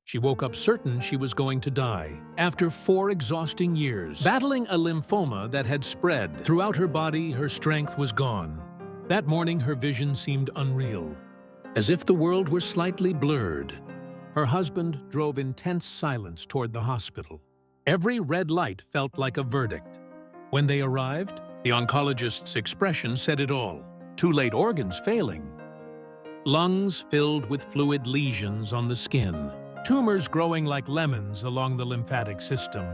She woke up certain she was going to die. After 4 exhausting years, battling a lymphoma that had spread throughout her body, her strength was gone. That morning, her vision seemed unreal, as if the world were slightly blurred. Her husband drove intense silence toward the hospital. Every red light felt like a verdict. When they arrived, the oncologist's expression said it all. 2 late organs failing. Lungs filled with fluid lesions on the skin. Tumors growing like lemons along the lymphatic system.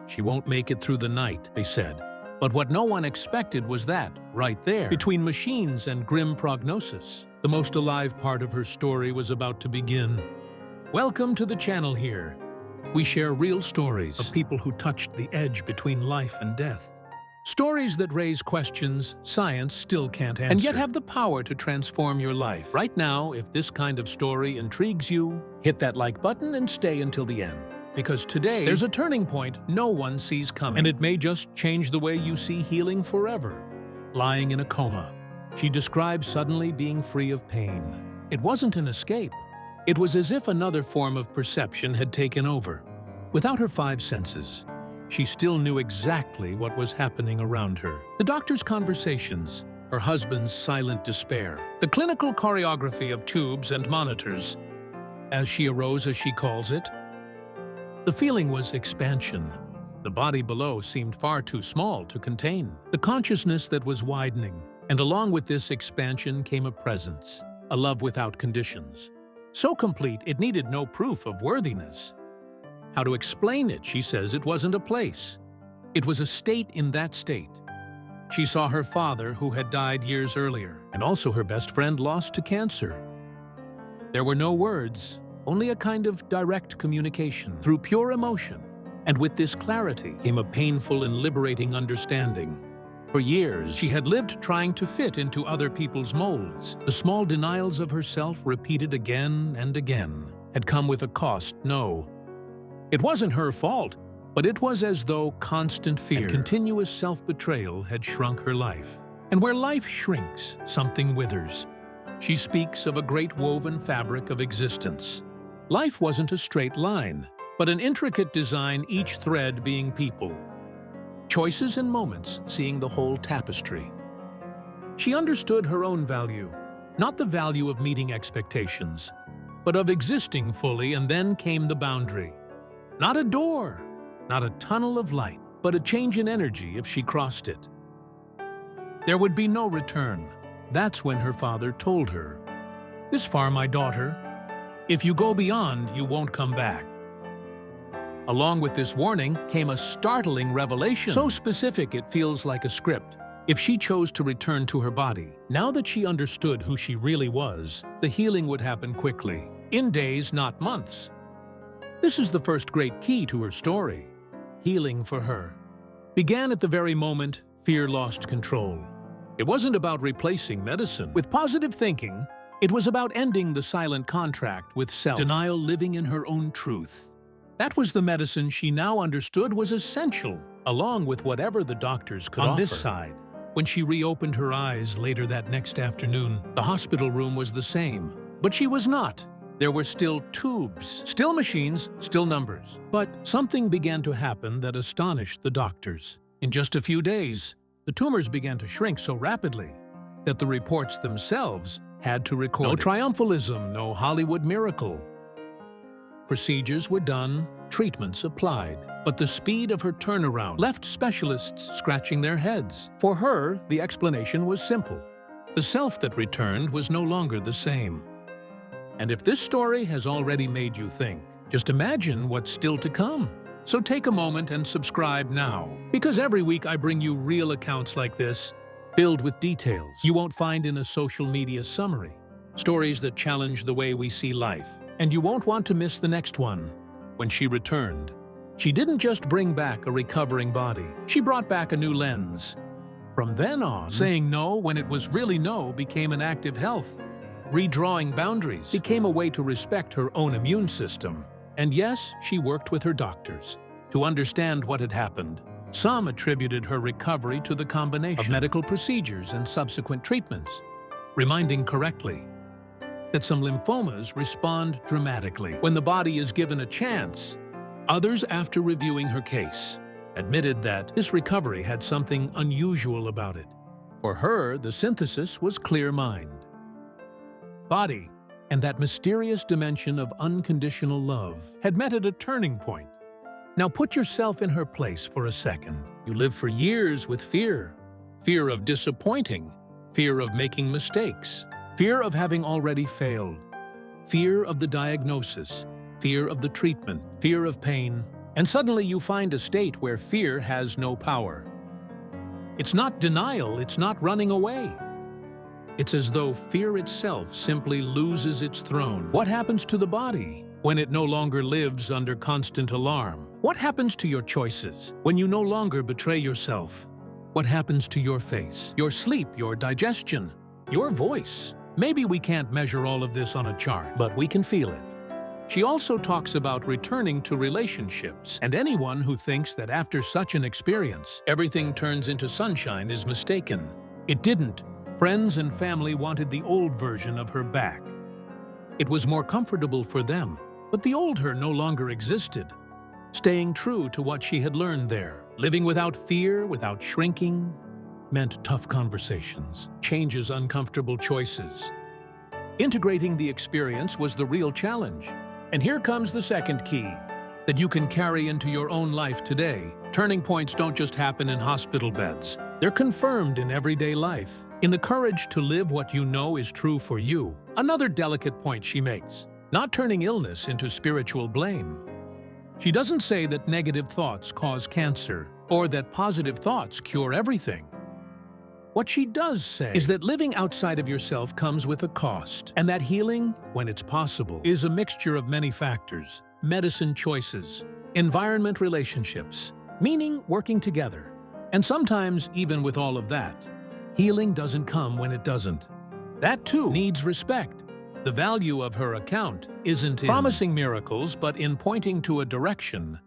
She won't make it through the night, they said. But what no one expected was that, right there, between machines and grim prognosis, the most alive part of her story was about to begin. Welcome to the channel here. We share real stories of people who touched the edge between life and death. Stories that raise questions science still can't answer, and yet have the power to transform your life. Right now, if this kind of story intrigues you, hit that like button and stay until the end. Because today, there's a turning point no one sees coming, and it may just change the way you see healing forever. Lying in a coma, she describes suddenly being free of pain. It wasn't an escape. It was as if another form of perception had taken over. Without her 5 senses, she still knew exactly what was happening around her. The doctor's conversations, her husband's silent despair, the clinical choreography of tubes and monitors. As she arose, as she calls it, the feeling was expansion. The body below seemed far too small to contain. The consciousness that was widening, and along with this expansion came a presence, a love without conditions. So complete, it needed no proof of worthiness. How to explain it? She says it wasn't a place. It was a state in that state. She saw her father, who had died years earlier, and also her best friend lost to cancer. There were no words, only a kind of direct communication through pure emotion. And with this clarity came a painful and liberating understanding. For years, she had lived trying to fit into other people's molds. The small denials of herself, repeated again and again, had come with a cost. No, it wasn't her fault, but it was as though constant fear and continuous self-betrayal had shrunk her life. And where life shrinks, something withers. She speaks of a great woven fabric of existence. Life wasn't a straight line, but an intricate design, each thread being people. Choices and moments, seeing the whole tapestry. She understood her own value, not the value of meeting expectations, but of existing fully, and then came the boundary. Not a door, not a tunnel of light, but a change in energy if she crossed it. There would be no return. That's when her father told her, "This far, my daughter. If you go beyond, you won't come back." Along with this warning came a startling revelation, so specific it feels like a script. If she chose to return to her body, now that she understood who she really was, the healing would happen quickly, in days, not months. This is the first great key to her story. Healing for her began at the very moment fear lost control. It wasn't about replacing medicine with positive thinking. It was about ending the silent contract with self, denial, living in her own truth. That was the medicine she now understood was essential, along with whatever the doctors could offer. On this side, when she reopened her eyes later that next afternoon, the hospital room was the same, but she was not. There were still tubes, still machines, still numbers. But something began to happen that astonished the doctors. In just a few days, the tumors began to shrink so rapidly that the reports themselves had to record. No triumphalism, no Hollywood miracle. Procedures were done, treatments applied, but the speed of her turnaround left specialists scratching their heads. For her, the explanation was simple. The self that returned was no longer the same. And if this story has already made you think, just imagine what's still to come. So take a moment and subscribe now, because every week I bring you real accounts like this, filled with details you won't find in a social media summary. Stories that challenge the way we see life. And you won't want to miss the next one. When she returned, she didn't just bring back a recovering body. She brought back a new lens. From then on, saying no when it was really no became an act of health. Redrawing boundaries became a way to respect her own immune system. And yes, she worked with her doctors to understand what had happened. Some attributed her recovery to the combination of medical procedures and subsequent treatments, reminding correctly. that some lymphomas respond dramatically when the body is given a chance. Others, after reviewing her case, admitted that this recovery had something unusual about it. For her, the synthesis was clear mind, body, and that mysterious dimension of unconditional love had met at a turning point. Now put yourself in her place for a second. You lived for years with fear. Fear of disappointing, fear of making mistakes, fear of having already failed, fear of the diagnosis, fear of the treatment, fear of pain, and suddenly you find a state where fear has no power. It's not denial, it's not running away. It's as though fear itself simply loses its throne. What happens to the body when it no longer lives under constant alarm? What happens to your choices when you no longer betray yourself? What happens to your face, your sleep, your digestion, your voice? Maybe we can't measure all of this on a chart, but we can feel it. She also talks about returning to relationships, and anyone who thinks that after such an experience, everything turns into sunshine is mistaken. It didn't. Friends and family wanted the old version of her back. It was more comfortable for them, but the old her no longer existed. Staying true to what she had learned there, living without fear, without shrinking, meant tough conversations, changes, uncomfortable choices. Integrating the experience was the real challenge. And here comes the second key that you can carry into your own life today. Turning points don't just happen in hospital beds. They're confirmed in everyday life, in the courage to live what you know is true for you. Another delicate point she makes, not turning illness into spiritual blame. She doesn't say that negative thoughts cause cancer or that positive thoughts cure everything. What she does say is that living outside of yourself comes with a cost, and that healing, when it's possible, is a mixture of many factors: medicine choices, environment, relationships, meaning working together. And sometimes, even with all of that, healing doesn't come when it doesn't. That too needs respect. The value of her account isn't in promising miracles, but in pointing to a direction.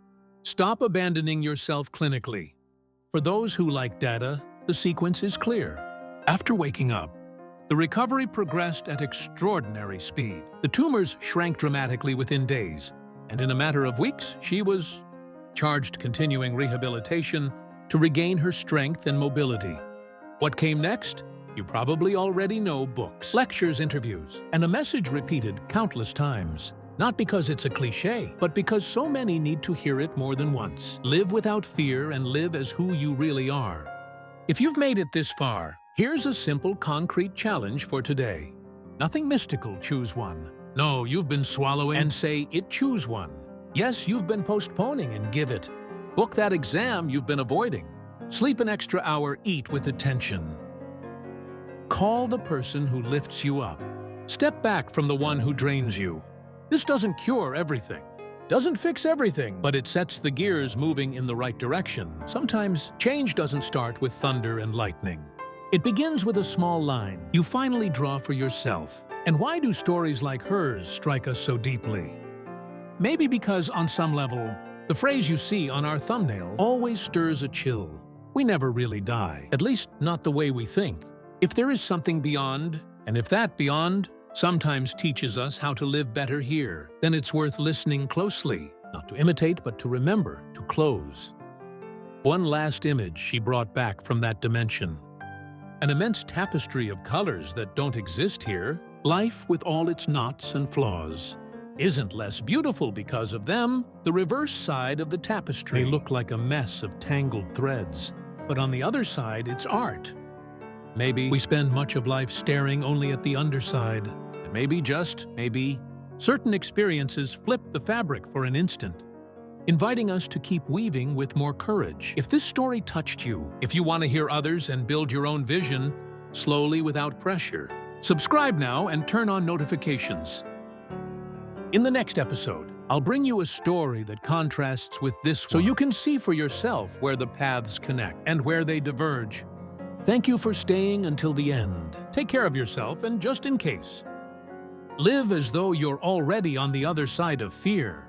Stop abandoning yourself clinically. For those who like data, the sequence is clear. After waking up, the recovery progressed at extraordinary speed. The tumors shrank dramatically within days, and in a matter of weeks, she was charged continuing rehabilitation to regain her strength and mobility. What came next? You probably already know: books, lectures, interviews, and a message repeated countless times. Not because it's a cliché, but because so many need to hear it more than once. Live without fear and live as who you really are. If you've made it this far, here's a simple, concrete challenge for today. Nothing mystical, choose one. No, you've been swallowing and say it, choose one. Yes, you've been postponing and give it. Book that exam you've been avoiding. Sleep an extra hour, eat with attention. Call the person who lifts you up. Step back from the one who drains you. This doesn't cure everything, doesn't fix everything, but it sets the gears moving in the right direction. Sometimes change doesn't start with thunder and lightning. It begins with a small line you finally draw for yourself. And why do stories like hers strike us so deeply? Maybe because on some level, the phrase you see on our thumbnail always stirs a chill. We never really die, at least not the way we think. If there is something beyond, and if that beyond sometimes teaches us how to live better here, then it's worth listening closely, not to imitate, but to remember, to close. One last image she brought back from that dimension. An immense tapestry of colors that don't exist here. Life, with all its knots and flaws, isn't less beautiful because of them. The reverse side of the tapestry may look like a mess of tangled threads, but on the other side, it's art. Maybe we spend much of life staring only at the underside, and maybe, certain experiences flip the fabric for an instant, inviting us to keep weaving with more courage. If this story touched you, if you want to hear others and build your own vision, slowly without pressure, subscribe now and turn on notifications. In the next episode, I'll bring you a story that contrasts with this one, so you can see for yourself where the paths connect and where they diverge. Thank you for staying until the end. Take care of yourself, and just in case, live as though you're already on the other side of fear.